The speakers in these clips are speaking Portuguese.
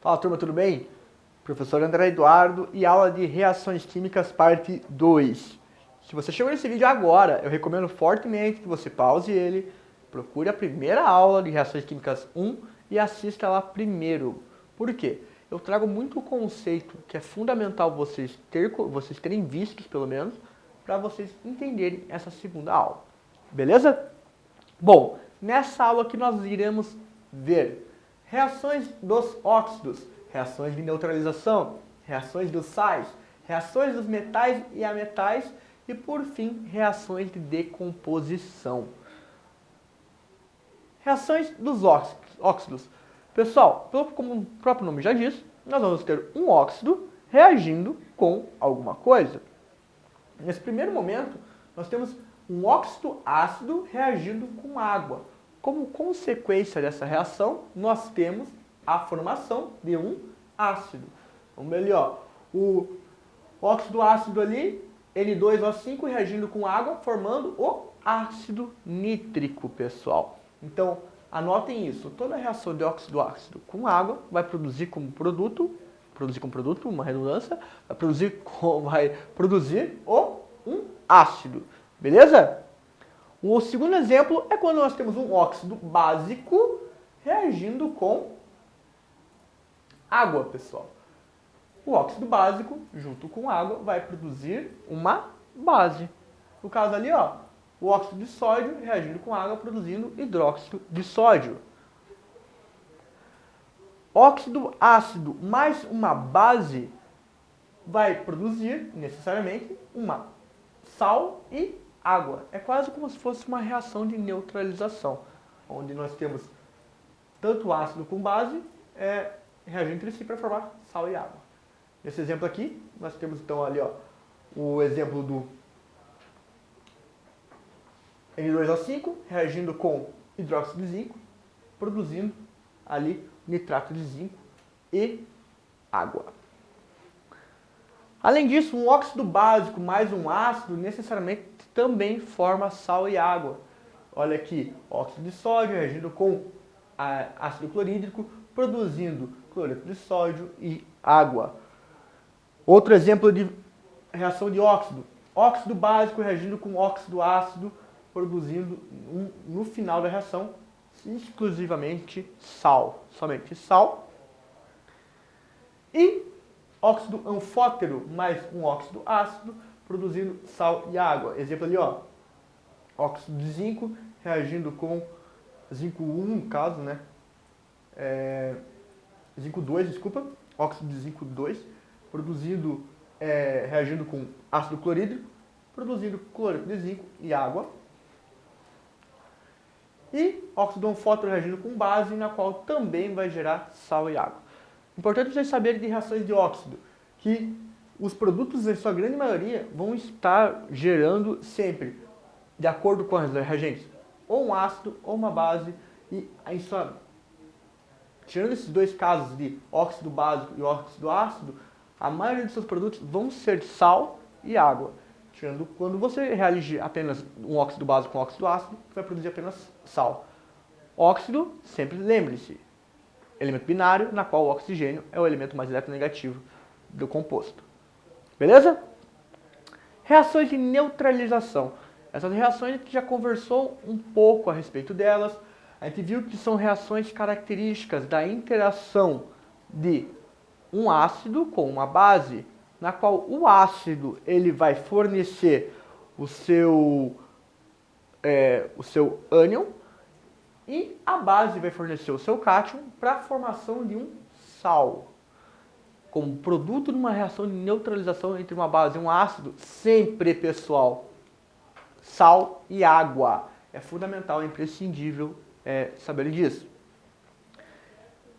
Fala turma, tudo bem? Professor André Eduardo e aula de reações químicas parte 2. Se você chegou nesse vídeo agora, eu recomendo fortemente que você pause ele, procure a primeira aula de reações químicas 1 e assista lá primeiro. Por quê? Eu trago muito conceito que é fundamental vocês terem vistos, pelo menos, para vocês entenderem essa segunda aula. Beleza? Bom, nessa aula aqui nós iremos ver reações dos óxidos, reações de neutralização, reações dos sais, reações dos metais e ametais e, por fim, reações de decomposição. Reações dos óxidos. Pessoal, como o próprio nome já diz, nós vamos ter um óxido reagindo com alguma coisa. Nesse primeiro momento, nós temos um óxido ácido reagindo com água. Como consequência dessa reação, nós temos a formação de um ácido. Vamos ver ali, ó, o óxido ácido ali, N2O5 reagindo com água, formando o ácido nítrico, pessoal. Então, anotem isso. Toda reação de óxido ácido com água vai produzir como produto, uma redundância, vai produzir um ácido. Beleza? O segundo exemplo é quando nós temos um óxido básico reagindo com água, pessoal. O óxido básico, junto com água, vai produzir uma base. No caso ali, ó, o óxido de sódio reagindo com água, produzindo hidróxido de sódio. Óxido ácido mais uma base vai produzir, necessariamente, uma sal e água. É quase como se fosse uma reação de neutralização, onde nós temos tanto ácido com base reagindo entre si para formar sal e água. Nesse exemplo aqui, nós temos então ali, ó, o exemplo do N2O5 reagindo com hidróxido de zinco, produzindo ali nitrato de zinco e água. Além disso, um óxido básico mais um ácido necessariamente também forma sal e água. Olha aqui, óxido de sódio reagindo com ácido clorídrico, produzindo cloreto de sódio e água. Outro exemplo de reação de óxido. Óxido básico reagindo com óxido ácido, produzindo no final da reação exclusivamente sal. Somente sal. E óxido anfótero mais um óxido ácido, produzindo sal e água. Exemplo ali, ó, óxido de zinco reagindo com zinco 1, no caso, né? Zinco 2, desculpa, óxido de zinco 2, produzindo, reagindo com ácido clorídrico, produzindo cloreto de zinco e água. E óxido anfótero reagindo com base, na qual também vai gerar sal e água. Importante vocês saberem de reações de óxido, que os produtos, em sua grande maioria, vão estar gerando sempre, de acordo com as reagentes, ou um ácido ou uma base, e tirando esses dois casos de óxido básico e óxido ácido, a maioria dos seus produtos vão ser sal e água. Tirando quando você reage apenas um óxido básico com óxido ácido, vai produzir apenas sal. Óxido, sempre lembre-se, elemento binário, na qual o oxigênio é o elemento mais eletronegativo do composto. Beleza? Reações de neutralização. Essas reações a gente já conversou um pouco a respeito delas. A gente viu que são reações características da interação de um ácido com uma base, na qual o ácido ele vai fornecer o seu ânion e a base vai fornecer o seu cátion para a formação de um sal. Como produto de uma reação de neutralização entre uma base e um ácido, sempre, pessoal, sal e água. É fundamental, é imprescindível saber disso.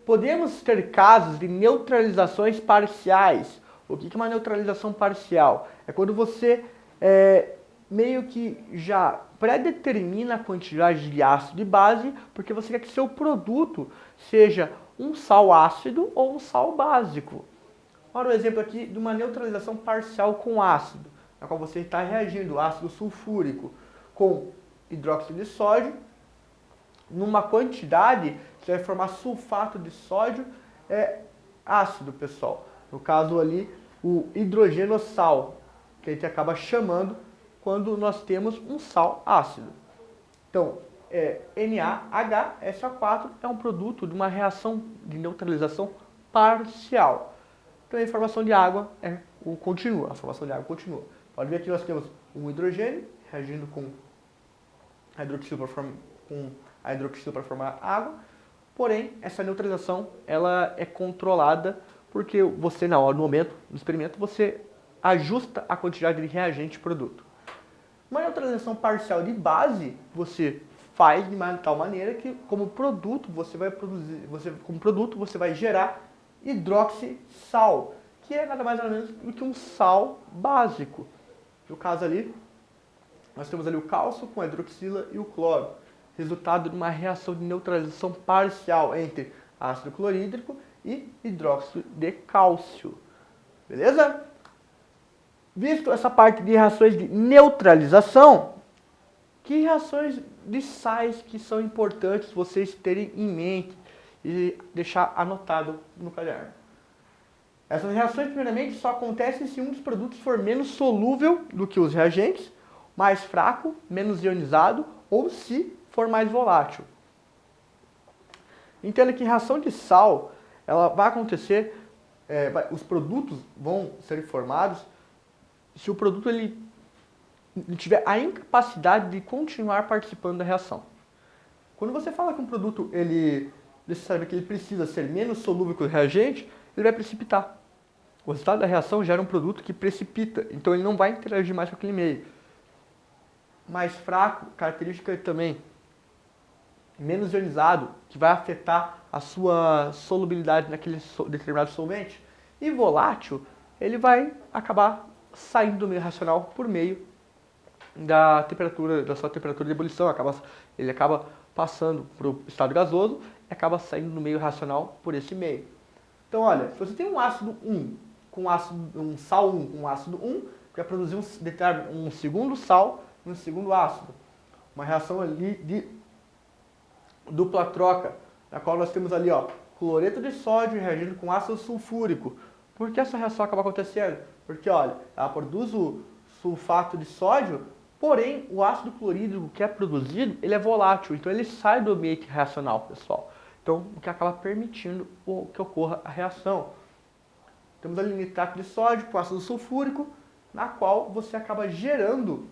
Podemos ter casos de neutralizações parciais. O que é uma neutralização parcial? É quando você meio que já pré-determina a quantidade de ácido e base, porque você quer que seu produto seja um sal ácido ou um sal básico. Olha o exemplo aqui de uma neutralização parcial com ácido, na qual você está reagindo ácido sulfúrico com hidróxido de sódio, numa quantidade que vai formar sulfato de sódio ácido, pessoal. No caso ali, o hidrogenossal, que a gente acaba chamando quando nós temos um sal ácido. Então, NaHSO4 é um produto de uma reação de neutralização parcial. Então a formação de água continua, a formação de água continua. Pode ver que nós temos um hidrogênio reagindo com a hidroxila para formar água, porém essa neutralização ela é controlada porque você na hora, no momento do experimento, você ajusta a quantidade de reagente produto. Uma neutralização parcial de base você faz de tal maneira que como produto você vai gerar hidroxissal, que é nada mais nada menos do que um sal básico. No caso ali, nós temos ali o cálcio com a hidroxila e o cloro, resultado de uma reação de neutralização parcial entre ácido clorídrico e hidróxido de cálcio. Beleza? Visto essa parte de reações de neutralização, que reações de sais que são importantes vocês terem em mente e deixar anotado no caderno? Essas reações, primeiramente, só acontecem se um dos produtos for menos solúvel do que os reagentes, mais fraco, menos ionizado ou se for mais volátil. Entenda que reação de sal, ela vai acontecer, os produtos vão ser formados se o produto ele tiver a incapacidade de continuar participando da reação. Quando você fala que um produto necessariamente ele precisa ser menos solúvel que o reagente, ele vai precipitar. O resultado da reação gera um produto que precipita, então ele não vai interagir mais com aquele meio. Mais fraco, característica também menos ionizado, que vai afetar a sua solubilidade naquele determinado solvente. E volátil, ele vai acabar saindo do meio reacional por meio da sua temperatura de ebulição. Ele acaba passando para o estado gasoso e acaba saindo do meio reacional por esse meio. Então, olha, se você tem um ácido 1 um sal 1 com ácido 1, vai produzir um segundo sal e um segundo ácido. Uma reação ali de dupla troca, na qual nós temos ali, ó, cloreto de sódio reagindo com ácido sulfúrico. Por que essa reação acaba acontecendo? Porque, olha, ela produz o sulfato de sódio, porém o ácido clorídrico que é produzido, ele é volátil, então ele sai do ambiente reacional, pessoal. Então, o que acaba permitindo que ocorra a reação. Temos ali nitrato de sódio com ácido sulfúrico, na qual você acaba gerando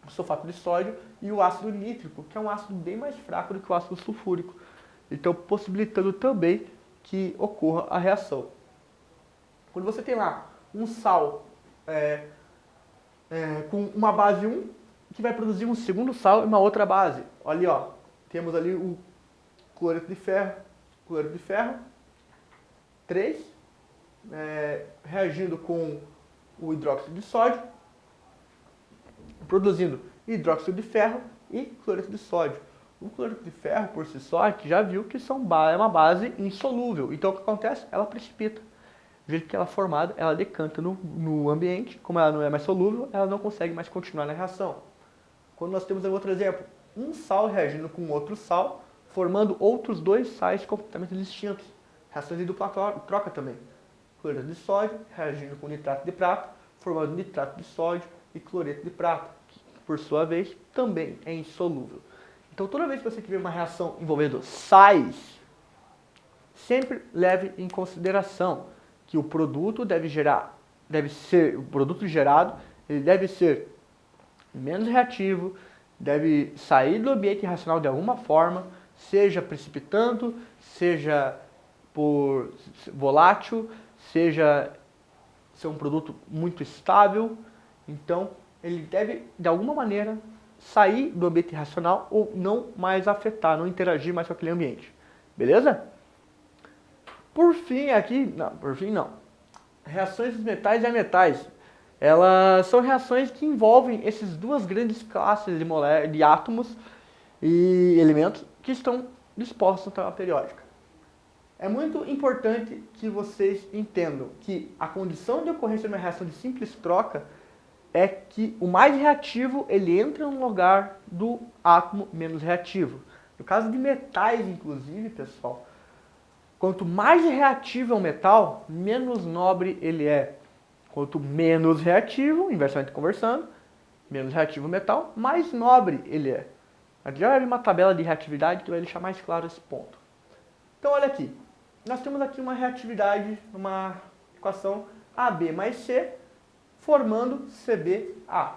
o sulfato de sódio e o ácido nítrico, que é um ácido bem mais fraco do que o ácido sulfúrico. Então, possibilitando também que ocorra a reação. Quando você tem lá um sal com uma base 1, que vai produzir um segundo sal e uma outra base. Olha ali, ó, temos ali o cloreto de ferro, 3, reagindo com o hidróxido de sódio, produzindo hidróxido de ferro e cloreto de sódio. O cloreto de ferro, por si só, a gente já viu que é uma base insolúvel. Então, o que acontece? Ela precipita. Do jeito que ela é formada, ela decanta no ambiente. Como ela não é mais solúvel, ela não consegue mais continuar na reação. Quando nós temos outro exemplo, um sal reagindo com outro sal, formando outros dois sais completamente distintos. Reações de dupla troca também. Cloreto de sódio reagindo com nitrato de prata, formando nitrato de sódio e cloreto de prata, que por sua vez também é insolúvel. Então toda vez que você tiver uma reação envolvendo sais, sempre leve em consideração que o produto o produto gerado, ele deve ser menos reativo, deve sair do ambiente reacional de alguma forma, seja precipitando, seja por volátil, seja ser um produto muito estável. Então, ele deve, de alguma maneira, sair do ambiente racional ou não mais afetar, não interagir mais com aquele ambiente. Beleza? Por fim, reações dos metais e ametais. Elas são reações que envolvem essas duas grandes classes de átomos e elementos que estão dispostos na tabela periódica. É muito importante que vocês entendam que a condição de ocorrência de uma reação de simples troca é que o mais reativo ele entra no lugar do átomo menos reativo. No caso de metais, inclusive, pessoal, Quanto mais reativo é um metal, menos nobre ele é. Quanto menos reativo, inversamente conversando, menos reativo o metal, mais nobre ele é. Aqui já é uma tabela de reatividade que vai deixar mais claro esse ponto. Então olha aqui, nós temos aqui uma reatividade, uma equação AB mais C, formando CBA.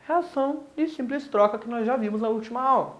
Reação de simples troca que nós já vimos na última aula.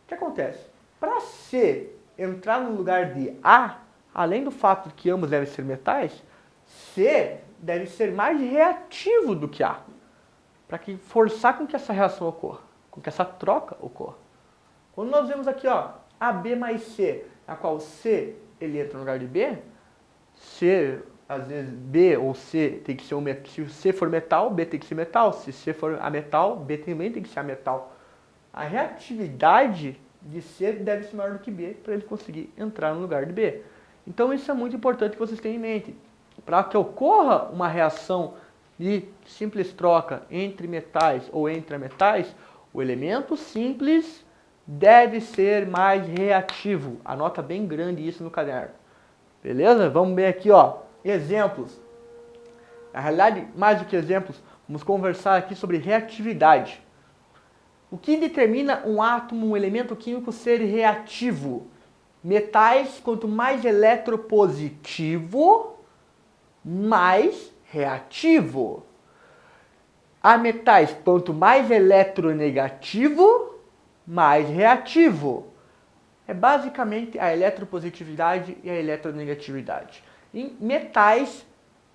O que acontece? Para C entrar no lugar de A, além do fato de que ambos devem ser metais, C deve ser mais reativo do que A, para que forçar com que essa reação ocorra, com que essa troca ocorra. Quando nós vemos aqui, ó, AB mais C, na qual C ele entra no lugar de B, C, às vezes B ou C tem que ser um metal. Se C for metal, B tem que ser metal. Se C for a metal, B também tem que ser a metal. A reatividade de C deve ser maior do que B para ele conseguir entrar no lugar de B. Então isso é muito importante que vocês tenham em mente. Para que ocorra uma reação de simples troca entre metais ou entre metais, o elemento simples deve ser mais reativo. Anota bem grande isso no caderno. Beleza? Vamos ver aqui, ó, exemplos. Na realidade, mais do que exemplos, vamos conversar aqui sobre reatividade. O que determina um átomo, um elemento químico ser reativo? Metais, quanto mais eletropositivo, mais reativo. A metais, quanto mais eletronegativo, mais reativo. É basicamente a eletropositividade e a eletronegatividade. Em metais,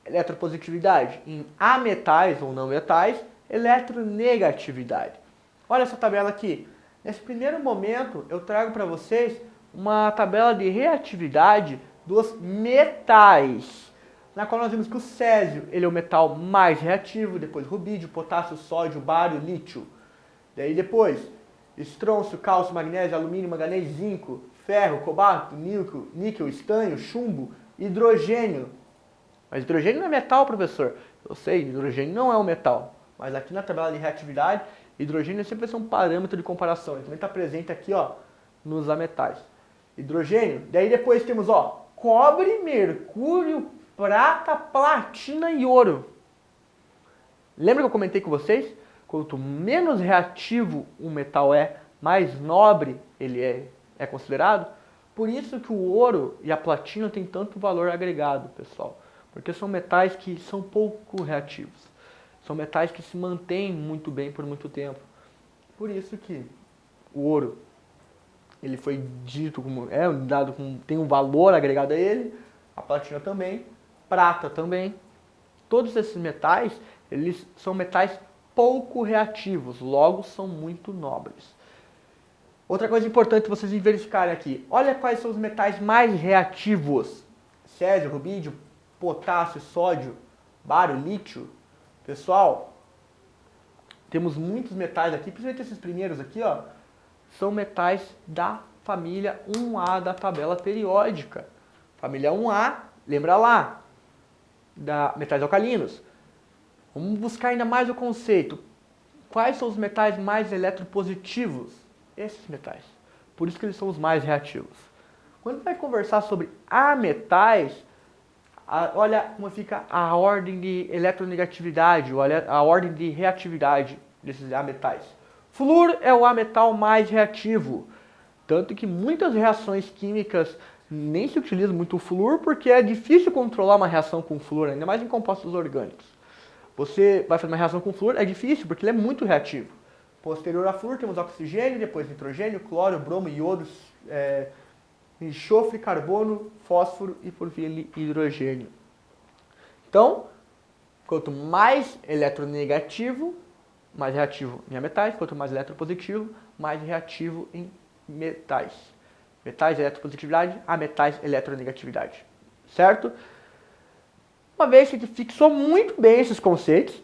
eletropositividade. Em ametais ou não metais, eletronegatividade. Olha essa tabela aqui. Nesse primeiro momento, eu trago para vocês uma tabela de reatividade dos metais, na qual nós vimos que o césio ele é o metal mais reativo, depois rubídio, potássio, sódio, bário, lítio. Daí depois, estrôncio, cálcio, magnésio, alumínio, manganês, zinco, ferro, cobalto, níquel, estanho, chumbo, hidrogênio. Mas hidrogênio não é metal, professor. Eu sei, hidrogênio não é um metal. Mas aqui na tabela de reatividade, hidrogênio sempre vai ser um parâmetro de comparação. Ele também está presente aqui, ó, nos ametais. Hidrogênio, daí depois temos, ó, cobre, mercúrio, prata, platina e ouro. Lembra que eu comentei com vocês? Quanto menos reativo um metal é, mais nobre ele é considerado. Por isso que o ouro e a platina têm tanto valor agregado, pessoal. Porque são metais que são pouco reativos. São metais que se mantêm muito bem por muito tempo. Por isso que o ouro, ele foi dito como, dado como, tem um valor agregado a ele, a platina também, prata também. Todos esses metais, eles são metais pouco reativos, logo são muito nobres. Outra coisa importante vocês verificarem aqui, olha quais são os metais mais reativos. Césio, rubídio, potássio, sódio, bário, lítio. Pessoal, temos muitos metais aqui, principalmente esses primeiros aqui, ó, são metais da família 1A da tabela periódica. Família 1A, lembra lá, da metais alcalinos. Vamos buscar ainda mais o conceito. Quais são os metais mais eletropositivos? Esses metais. Por isso que eles são os mais reativos. Quando vai conversar sobre ametais, olha como fica a ordem de eletronegatividade, olha a ordem de reatividade desses ametais. Flúor é o ametal mais reativo, tanto que muitas reações químicas nem se utiliza muito o flúor porque é difícil controlar uma reação com flúor, ainda mais em compostos orgânicos. Você vai fazer uma reação com flúor, é difícil porque ele é muito reativo. Posterior a flúor temos oxigênio, depois nitrogênio, cloro, bromo, iodo, enxofre, carbono, fósforo e por fim hidrogênio. Então, quanto mais eletronegativo, mais reativo em ametais, quanto mais eletropositivo, mais reativo em metais. Metais, eletropositividade, ametais, eletronegatividade. Certo? Uma vez que a gente fixou muito bem esses conceitos,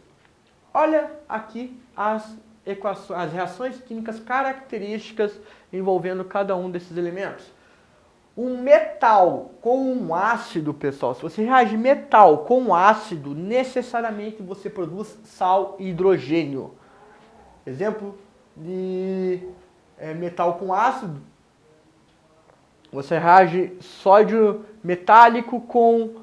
olha aqui as equações, as reações químicas características envolvendo cada um desses elementos. Um metal com um ácido, pessoal, se você reage metal com um ácido, necessariamente você produz sal e hidrogênio. Exemplo de metal com ácido, Você reage sódio metálico com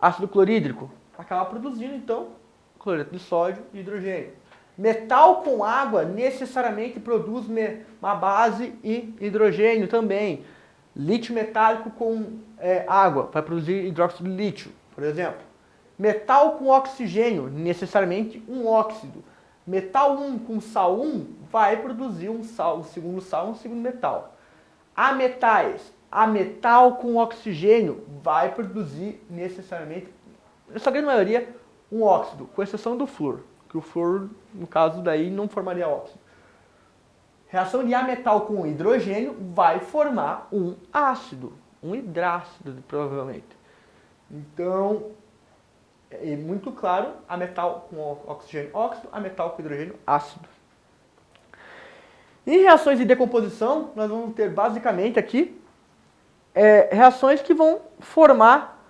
ácido clorídrico. Acaba produzindo, então, cloreto de sódio e hidrogênio. Metal com água necessariamente produz uma base e hidrogênio também. Lítio metálico com água vai produzir hidróxido de lítio, por exemplo. Metal com oxigênio, necessariamente um óxido. Metal 1 com sal 1 vai produzir um segundo sal, um segundo metal. A metal com oxigênio vai produzir necessariamente, na sua grande maioria, um óxido, com exceção do flúor, que o flúor, no caso daí, não formaria óxido. Reação de ametal com hidrogênio vai formar um ácido, um hidrácido, provavelmente. Então, é muito claro, ametal com oxigênio óxido, ametal com hidrogênio ácido. Em reações de decomposição, nós vamos ter basicamente aqui reações que vão formar,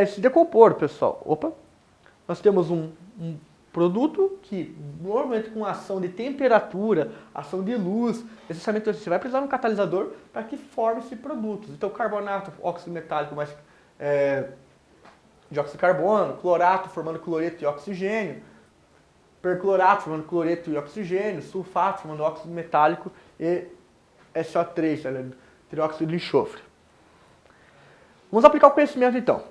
se decompor, pessoal. Opa! Nós temos um produto que, normalmente com ação de temperatura, ação de luz, necessariamente você vai precisar de um catalisador para que forme-se produtos. Então, carbonato, óxido metálico mais dióxido de carbono, clorato formando cloreto e oxigênio, perclorato formando cloreto e oxigênio, sulfato formando óxido metálico e SO3, trióxido de enxofre. Vamos aplicar o conhecimento então.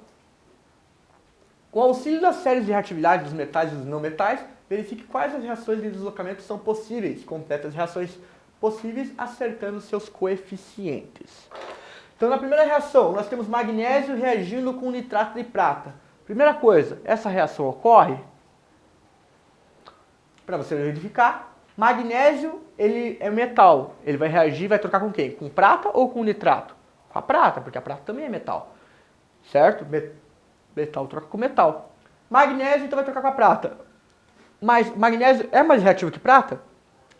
Com o auxílio das séries de reatividade dos metais e dos não metais, verifique quais as reações de deslocamento são possíveis. Complete as reações possíveis acertando seus coeficientes. Então, na primeira reação, nós temos magnésio reagindo com nitrato de prata. Primeira coisa, essa reação ocorre? Para você verificar, magnésio ele é metal. Ele vai reagir, vai trocar com quem? Com prata ou com nitrato? Com a prata, porque a prata também é metal. Certo? Metal troca com metal. Magnésio então vai trocar com a prata. Mas magnésio é mais reativo que prata?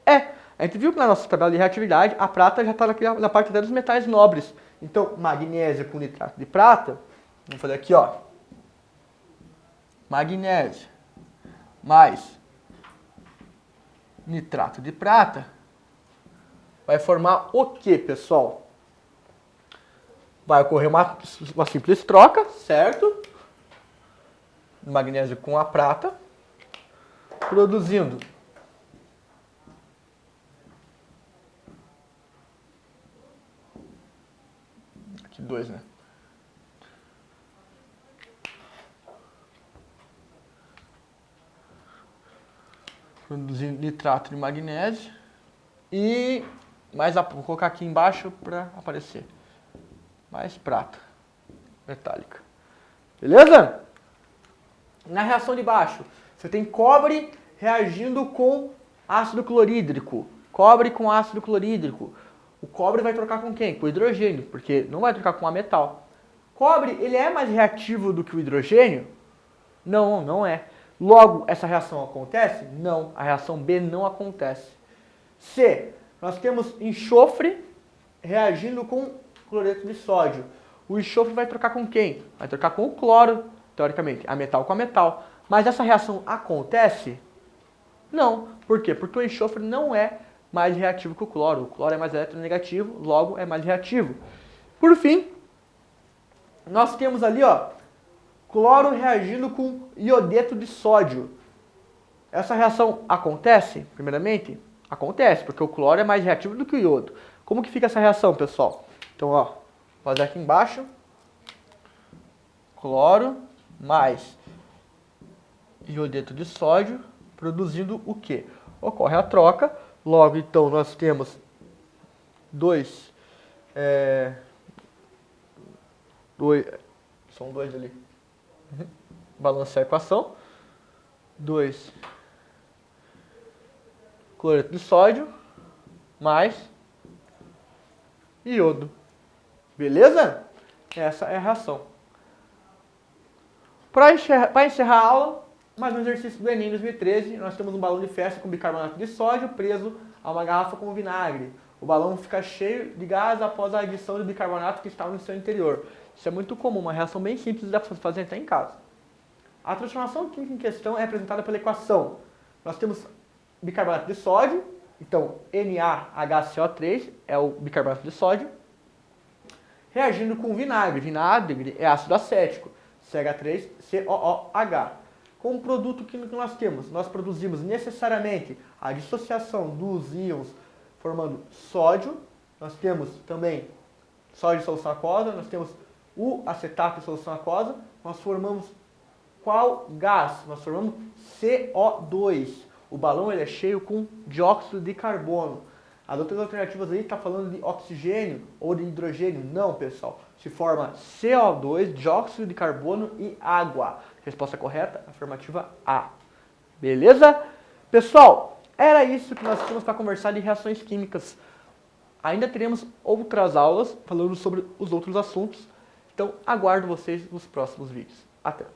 É. A gente viu que na nossa tabela de reatividade, a prata já está na parte dos metais nobres. Então, magnésio com nitrato de prata, vamos fazer aqui, ó. Magnésio mais nitrato de prata vai formar o que, pessoal? Vai ocorrer uma simples troca, certo? Magnésio com a prata, produzindo aqui 2, né? Produzindo nitrato de magnésio e mais, vou colocar aqui embaixo para aparecer, mais prata metálica. Beleza? Na reação de baixo, você tem cobre reagindo com ácido clorídrico. Cobre com ácido clorídrico. O cobre vai trocar com quem? Com o hidrogênio, porque não vai trocar com a metal. Cobre, ele é mais reativo do que o hidrogênio? Não, não é. Logo, essa reação acontece? Não, a reação B não acontece. C, nós temos enxofre reagindo com cloreto de sódio. O enxofre vai trocar com quem? Vai trocar com o cloro, teoricamente, a metal com a metal. Mas essa reação acontece? Não. Por quê? Porque o enxofre não é mais reativo que o cloro. O cloro é mais eletronegativo, logo é mais reativo. Por fim, nós temos ali, ó, cloro reagindo com iodeto de sódio. Essa reação acontece, primeiramente? Acontece, porque o cloro é mais reativo do que o iodo. Como que fica essa reação, pessoal? Então, ó, vou fazer aqui embaixo. Cloro mais iodeto de sódio, produzindo o quê? Ocorre a troca, logo então nós temos são dois ali, balancear a equação, 2 cloreto de sódio mais iodo, beleza? Essa é a reação. Para encerrar a aula, mais um exercício do Enem 2013, nós temos um balão de festa com bicarbonato de sódio preso a uma garrafa com vinagre. O balão fica cheio de gás após a adição de bicarbonato que estava no seu interior. Isso é muito comum, uma reação bem simples, dá para fazer até em casa. A transformação química em questão é representada pela equação. Nós temos bicarbonato de sódio, então NaHCO3 é o bicarbonato de sódio, reagindo com vinagre. Vinagre é ácido acético, CH3COOH. Com o produto químico que nós temos, nós produzimos necessariamente a dissociação dos íons formando sódio. Nós temos também sódio em solução aquosa, nós temos o acetato em solução aquosa. Nós formamos qual gás? Nós formamos CO2. O balão ele é cheio com dióxido de carbono. As outras alternativas aí tá falando de oxigênio ou de hidrogênio. Não, pessoal. Se forma CO2, dióxido de carbono e água. Resposta correta, afirmativa A. Beleza? Pessoal, era isso que nós tínhamos para conversar de reações químicas. Ainda teremos outras aulas falando sobre os outros assuntos. Então, aguardo vocês nos próximos vídeos. Até!